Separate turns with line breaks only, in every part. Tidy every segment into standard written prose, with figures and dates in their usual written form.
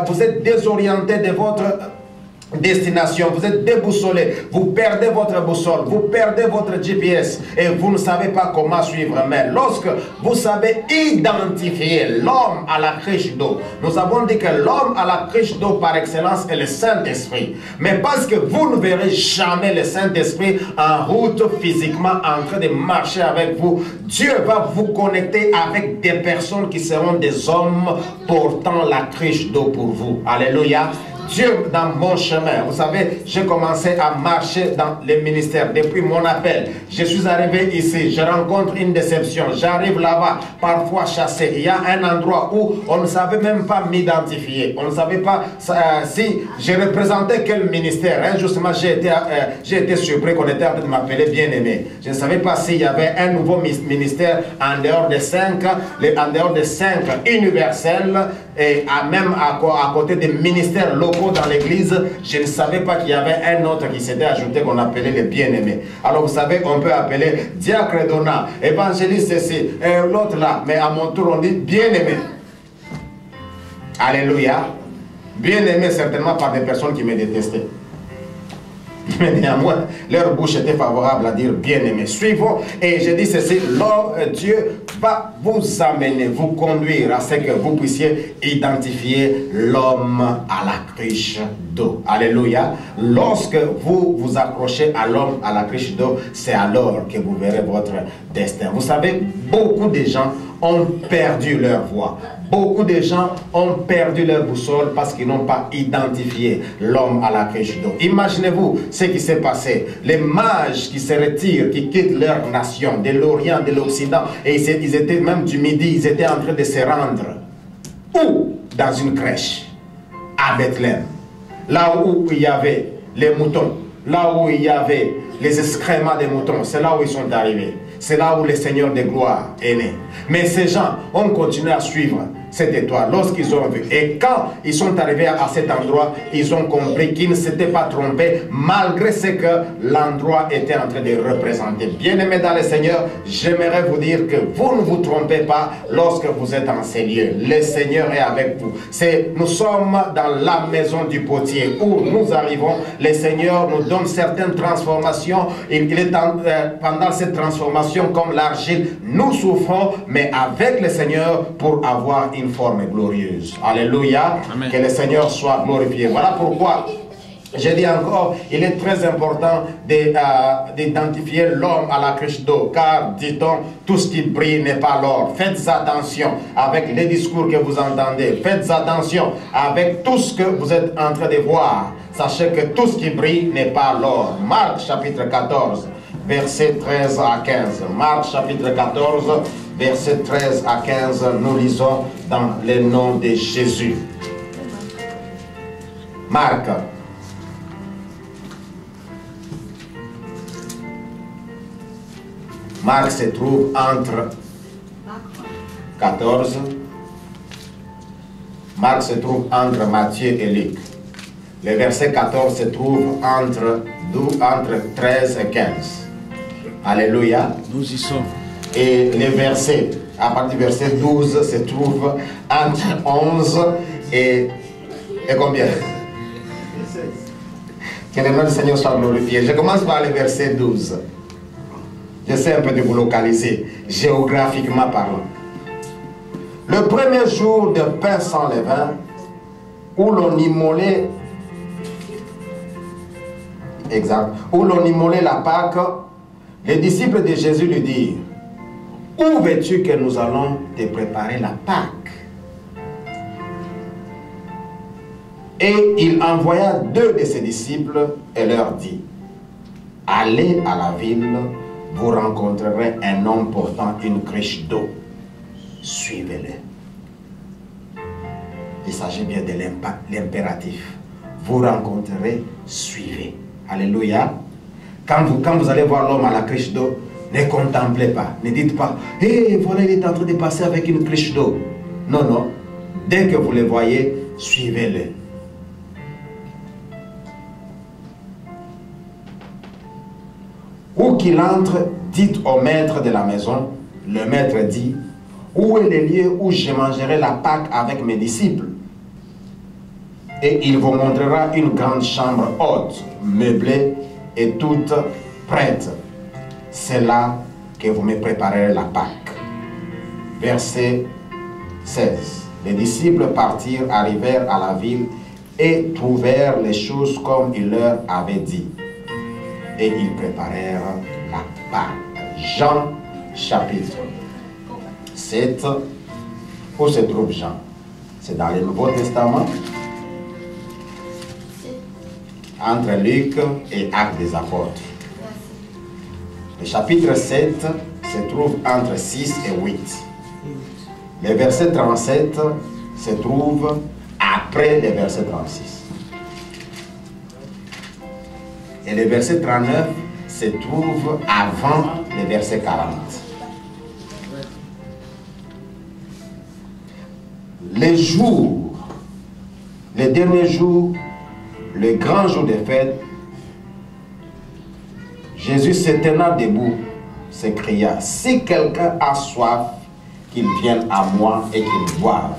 vous êtes désorienté de votre destination, vous êtes déboussolé, vous perdez votre boussole, vous perdez votre GPS et vous ne savez pas comment suivre. Mais lorsque vous savez identifier l'homme à la cruche d'eau, nous avons dit que l'homme à la cruche d'eau par excellence est le Saint-Esprit. Mais parce que vous ne verrez jamais le Saint-Esprit en route physiquement en train de marcher avec vous, Dieu va vous connecter avec des personnes qui seront des hommes portant la cruche d'eau pour vous. Alléluia. Dieu dans mon chemin, vous savez, j'ai commencé à marcher dans les ministères depuis mon appel. Je suis arrivé ici, je rencontre une déception, j'arrive là-bas, parfois chassé. Il y a un endroit où on ne savait même pas m'identifier. On ne savait pas si je représentais quel ministère. Justement, j'ai été surpris qu'on était en train de m'appeler bien-aimé. Je ne savais pas s'il y avait un nouveau ministère en dehors des 5 universels et même à côté des ministères locaux dans l'église. Je ne savais pas qu'il y avait un autre qui s'était ajouté qu'on appelait les bien-aimés. Alors vous savez, on peut appeler diacre Donna, évangéliste ceci, et l'autre là, mais à mon tour on dit bien-aimé. Alléluia. Bien-aimé certainement par des personnes qui me détestaient. Mais néanmoins, leur bouche était favorable à dire bien-aimé. Suivons, et je dis ceci, Dieu va vous amener, vous conduire à ce que vous puissiez identifier l'homme à la cruche d'eau. Alléluia. Lorsque vous vous accrochez à l'homme à la cruche d'eau, c'est alors que vous verrez votre destin. Vous savez, beaucoup de gens ont perdu leur voie. Beaucoup de gens ont perdu leur boussole parce qu'ils n'ont pas identifié l'homme à la cruche d'eau. Imaginez-vous ce qui s'est passé. Les mages qui se retirent, qui quittent leur nation, de l'Orient, de l'Occident, et ils étaient même du Midi, ils étaient en train de se rendre. Où? Dans une crèche, à Bethléem. Là où il y avait les moutons, là où il y avait les excréments des moutons, c'est là où ils sont arrivés. C'est là où le Seigneur de gloire est né. Mais ces gens ont continué à suivre cette étoile lorsqu'ils ont vu. Et quand ils sont arrivés à cet endroit, ils ont compris qu'ils ne s'étaient pas trompés malgré ce que l'endroit était en train de représenter. Bien-aimés dans le Seigneur, j'aimerais vous dire que vous ne vous trompez pas lorsque vous êtes en ces lieux. Le Seigneur est avec vous. Nous sommes dans la maison du potier où nous arrivons. Le Seigneur nous donne certaines transformations. Il est pendant cette transformation comme l'argile. Nous souffrons, mais avec le Seigneur pour avoir une forme glorieuse. Alléluia. Amen. Que le Seigneur soit glorifié. Voilà pourquoi je dis encore, il est très important d'identifier l'homme à la cruche d'eau, car, dit-on, tout ce qui brille n'est pas l'or. Faites attention avec les discours que vous entendez. Faites attention avec tout ce que vous êtes en train de voir. Sachez que tout ce qui brille n'est pas l'or. Marc chapitre 14, versets 13 à 15. Marc chapitre 14, versets 13 à 15, nous lisons dans le nom de Jésus. Marc. Marc se trouve entre 14. Marc se trouve entre Matthieu et Luc. Le verset 14 se trouve entre 13 et 15. Alléluia.
Nous y sommes.
Et les versets, à partir du verset 12, se trouve entre 11 et combien? Que le nom du Seigneur soit glorifié. Je commence par le verset 12. J'essaie un peu de vous localiser, géographiquement parlant. Le premier jour de pain sans levain, où l'on immolait, où l'on immolait la Pâque, les disciples de Jésus lui dirent: où veux-tu que nous allons te préparer la Pâque? Et il envoya 2 de ses disciples et leur dit: allez à la ville, vous rencontrerez un homme portant une cruche d'eau. Suivez-le. Il s'agit bien de l'impératif. Vous rencontrerez, suivez. Alléluia. Quand vous allez voir l'homme à la cruche d'eau, ne contemplez pas. Ne dites pas: hé, voilà, il est en train de passer avec une cruche d'eau. Non, non. Dès que vous le voyez, suivez-le. Où qu'il entre, dites au maître de la maison. Le maître dit: où est le lieu où je mangerai la Pâque avec mes disciples? Et il vous montrera une grande chambre haute, meublée et toute prête. C'est là que vous me préparerez la Pâque. Verset 16. Les disciples partirent, arrivèrent à la ville et trouvèrent les choses comme il leur avait dit. Et ils préparèrent la Pâque. Jean chapitre 7. Où se trouve Jean? C'est dans le Nouveau Testament, entre Luc et Actes des Apôtres. Le chapitre 7 se trouve entre 6 et 8. Le verset 37 se trouve après le verset 36. Et le verset 39 se trouve avant le verset 40. Les jours, les derniers jours, le grand jour de fête, Jésus se tenant debout, s'écria, si quelqu'un a soif, qu'il vienne à moi et qu'il boive.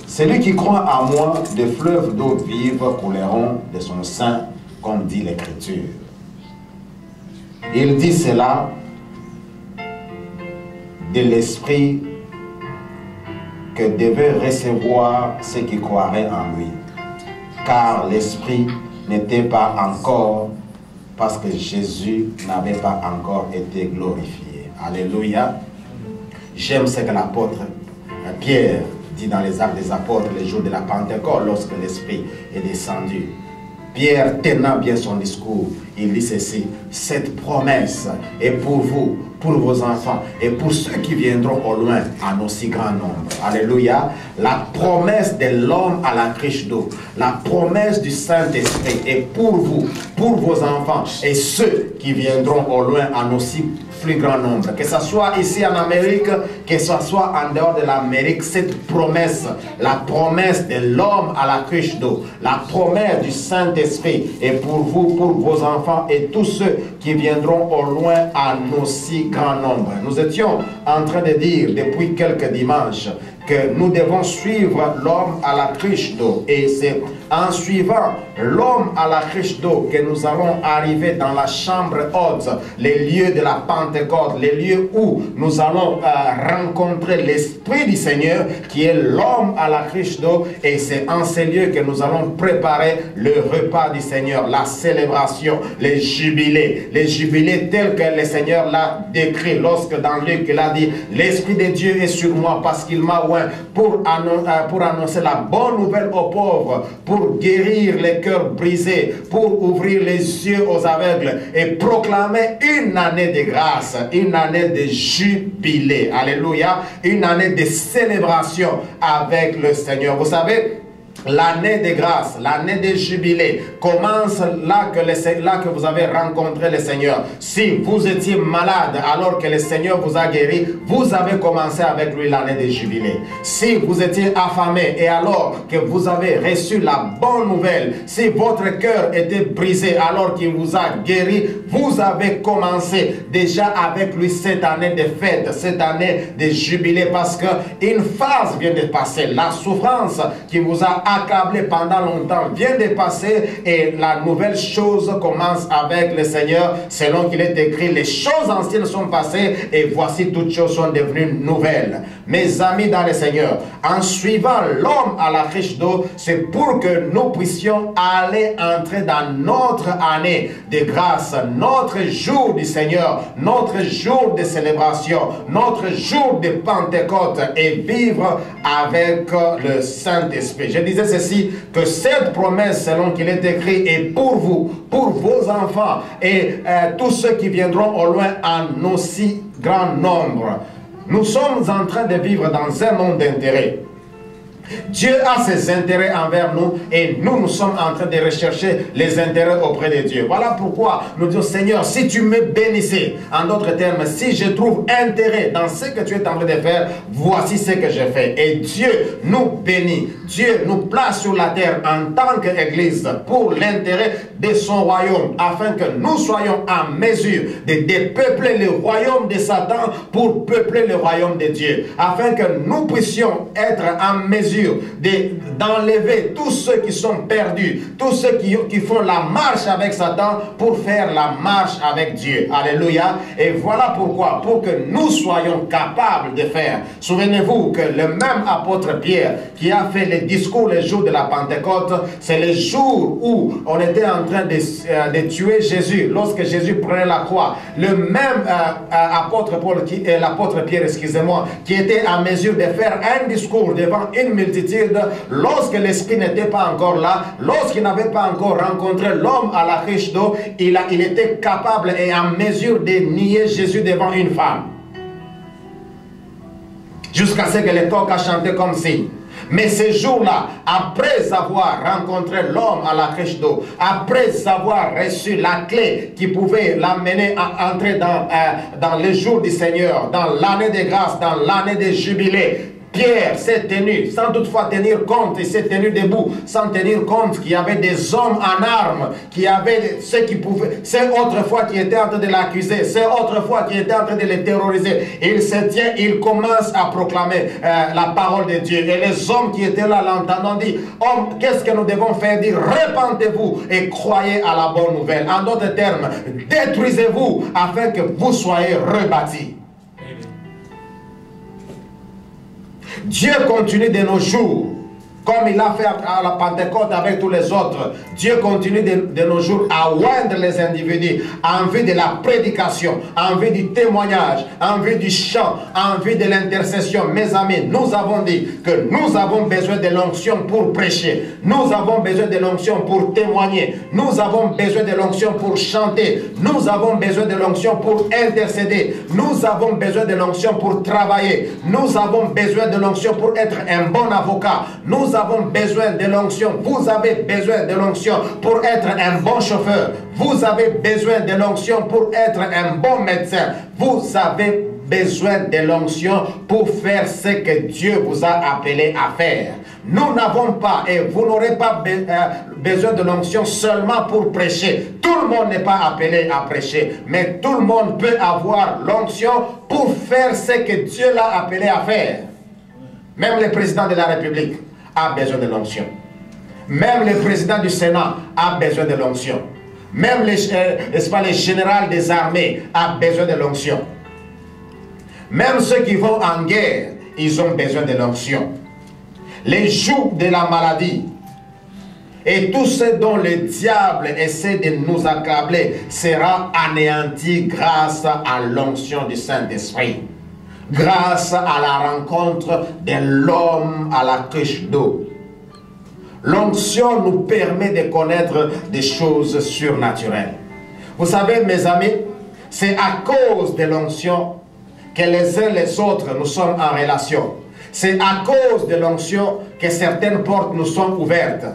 Celui qui croit à moi, des fleuves d'eau vive couleront de son sein, comme dit l'Écriture. Il dit cela de l'Esprit que devaient recevoir ceux qui croiraient en lui. Car l'Esprit n'était pas encore, parce que Jésus n'avait pas encore été glorifié. Alléluia. J'aime ce que l'apôtre Pierre dit dans les Actes des Apôtres, le jour de la Pentecôte, lorsque l'Esprit est descendu. Pierre, tenant bien son discours, il dit ceci: cette promesse est pour vous, pour vos enfants et pour ceux qui viendront au loin en aussi grand nombre. Alléluia. La promesse de l'homme à la cruche d'eau, la promesse du Saint-Esprit est pour vous, pour vos enfants et ceux qui viendront au loin en aussi plus grand nombre. Que ce soit ici en Amérique, que ce soit en dehors de l'Amérique, cette promesse, la promesse de l'homme à la cruche d'eau, la promesse du Saint-Esprit est pour vous, pour vos enfants et tous ceux qui viendront au loin en aussi grand nombre. Nous étions en train de dire depuis quelques dimanches que nous devons suivre l'homme à la cruche d'eau. Et c'est en suivant l'homme à la cruche d'eau que nous allons arriver dans la chambre haute, les lieux de la Pentecôte, les lieux où nous allons rencontrer l'Esprit du Seigneur qui est l'homme à la cruche d'eau. Et c'est en ces lieux que nous allons préparer le repas du Seigneur, la célébration, les jubilés tels que le Seigneur l'a décrit lorsque dans Luc il a dit: l'Esprit de Dieu est sur moi parce qu'il m'a oint pour annoncer la bonne nouvelle aux pauvres, pour guérir les cœurs brisés, pour ouvrir les yeux aux aveugles et proclamer une année de grâce, une année de jubilé. Alléluia. Une année de célébration avec le Seigneur. Vous savez, l'année de grâce, l'année de jubilé commence là que vous avez rencontré le Seigneur. Si vous étiez malade alors que le Seigneur vous a guéri, vous avez commencé avec lui l'année de jubilé. Si vous étiez affamé et alors que vous avez reçu la bonne nouvelle, si votre cœur était brisé alors qu'il vous a guéri, vous avez commencé déjà avec lui cette année de fête, cette année de jubilé, parce qu'une phase vient de passer. La souffrance qui vous a accablé pendant longtemps vient de passer et la nouvelle chose commence avec le Seigneur, selon qu'il est écrit: les choses anciennes sont passées et voici toutes choses sont devenues nouvelles. Mes amis dans le Seigneur, en suivant l'homme à la cruche d'eau, c'est pour que nous puissions aller entrer dans notre année de grâce, notre jour du Seigneur, notre jour de célébration, notre jour de Pentecôte et vivre avec le Saint-Esprit. Je disais ceci, que cette promesse, selon qu'il est écrit, est pour vous, pour vos enfants et tous ceux qui viendront au loin en aussi grand nombre. Nous sommes en train de vivre dans un monde d'intérêt. Dieu a ses intérêts envers nous et nous sommes en train de rechercher les intérêts auprès de Dieu. Voilà pourquoi nous disons: Seigneur, si tu me bénissais, en d'autres termes, si je trouve intérêt dans ce que tu es en train de faire, voici ce que je fais. Et Dieu nous bénit. Dieu nous place sur la terre en tant qu'Église pour l'intérêt de son royaume, afin que nous soyons en mesure de dépeupler le royaume de Satan pour peupler le royaume de Dieu, afin que nous puissions être en mesure mesure d'enlever tous ceux qui sont perdus, tous ceux qui font la marche avec Satan pour faire la marche avec Dieu. Alléluia. Et voilà pourquoi, pour que nous soyons capables de faire. Souvenez-vous que le même apôtre Pierre qui a fait le discours le jour de la Pentecôte, c'est le jour où on était en train de tuer Jésus, lorsque Jésus prenait la croix. Le même apôtre Paul, l'apôtre Pierre, excusez-moi, qui était en mesure de faire un discours devant une multitude lorsque l'Esprit n'était pas encore là, lorsqu'il n'avait pas encore rencontré l'homme à la riche d'eau, il était capable et en mesure de nier Jésus devant une femme. Jusqu'à ce que les coqs a chanté comme si. Mais ce jour-là, après avoir rencontré l'homme à la riche d'eau, après avoir reçu la clé qui pouvait l'amener à entrer dans les jours du Seigneur, dans l'année de grâce, dans l'année de jubilé, Pierre s'est tenu, sans toutefois tenir compte, il s'est tenu debout, sans tenir compte qu'il y avait des hommes en armes, qu'il y avait ceux qui pouvaient, ceux autrefois qui étaient en train de l'accuser, ceux autrefois qui étaient en train de le terroriser. Il se tient, il commence à proclamer la parole de Dieu. Et les hommes qui étaient là l'entendant dit, hommes, qu'est-ce que nous devons faire? Dire, repentez-vous et croyez à la bonne nouvelle. En d'autres termes, détruisez-vous afin que vous soyez rebâtis. Dieu continue de nos jours, comme il a fait à la Pentecôte avec tous les autres. Dieu continue de nos jours à oindre les individus en vue de la prédication, en vue du témoignage, en vue du chant, en vue de l'intercession. Mes amis, nous avons dit que nous avons besoin de l'onction pour prêcher. Nous avons besoin de l'onction pour témoigner. Nous avons besoin de l'onction pour chanter. Nous avons besoin de l'onction pour intercéder. Nous avons besoin de l'onction pour travailler. Nous avons besoin de l'onction pour être un bon avocat. Nous avons besoin de l'onction. Vous avez besoin de l'onction pour être un bon chauffeur. Vous avez besoin de l'onction pour être un bon médecin. Vous avez besoin de l'onction pour faire ce que Dieu vous a appelé à faire. Nous n'avons pas, et vous n'aurez pas besoin de l'onction seulement pour prêcher. Tout le monde n'est pas appelé à prêcher, mais tout le monde peut avoir l'onction pour faire ce que Dieu l'a appelé à faire. Même le président de la République a besoin de l'onction. Même le président du Sénat a besoin de l'onction. Même le général des armées a besoin de l'onction. Même ceux qui vont en guerre, ils ont besoin de l'onction. Les jougs de la maladie et tout ce dont le diable essaie de nous accabler sera anéanti grâce à l'onction du Saint-Esprit. Grâce à la rencontre de l'homme à la cruche d'eau. L'onction nous permet de connaître des choses surnaturelles. Vous savez, mes amis, c'est à cause de l'onction que les uns les autres nous sommes en relation. C'est à cause de l'onction que certaines portes nous sont ouvertes.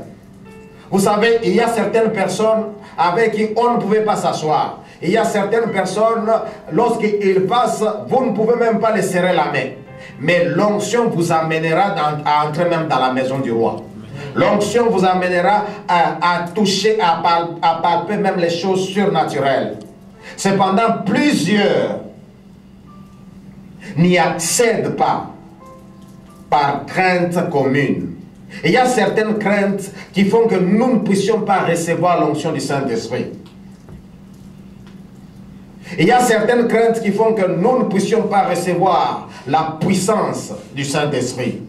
Vous savez, il y a certaines personnes avec qui on ne pouvait pas s'asseoir. Il y a certaines personnes, lorsqu'ils passent, vous ne pouvez même pas les serrer la main. Mais l'onction vous amènera à entrer même dans la maison du roi. L'onction vous amènera à toucher, à palper même les choses surnaturelles. Cependant, plusieurs n'y accèdent pas par crainte commune. Et il y a certaines craintes qui font que nous ne puissions pas recevoir l'onction du Saint-Esprit. Il y a certaines craintes qui font que nous ne puissions pas recevoir la puissance du Saint-Esprit.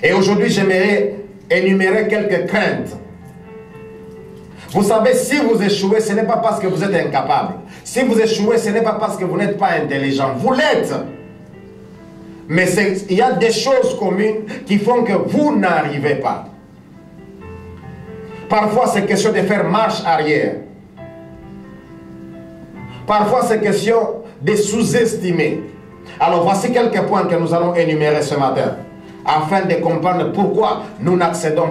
Et aujourd'hui, j'aimerais énumérer quelques craintes. Vous savez, si vous échouez, ce n'est pas parce que vous êtes incapable. Si vous échouez, ce n'est pas parce que vous n'êtes pas intelligent. Vous l'êtes. Mais il y a des choses communes qui font que vous n'arrivez pas. Parfois, c'est question de faire marche arrière. Parfois, c'est question de sous-estimer. Alors, voici quelques points que nous allons énumérer ce matin, afin de comprendre pourquoi nous n'accédons pas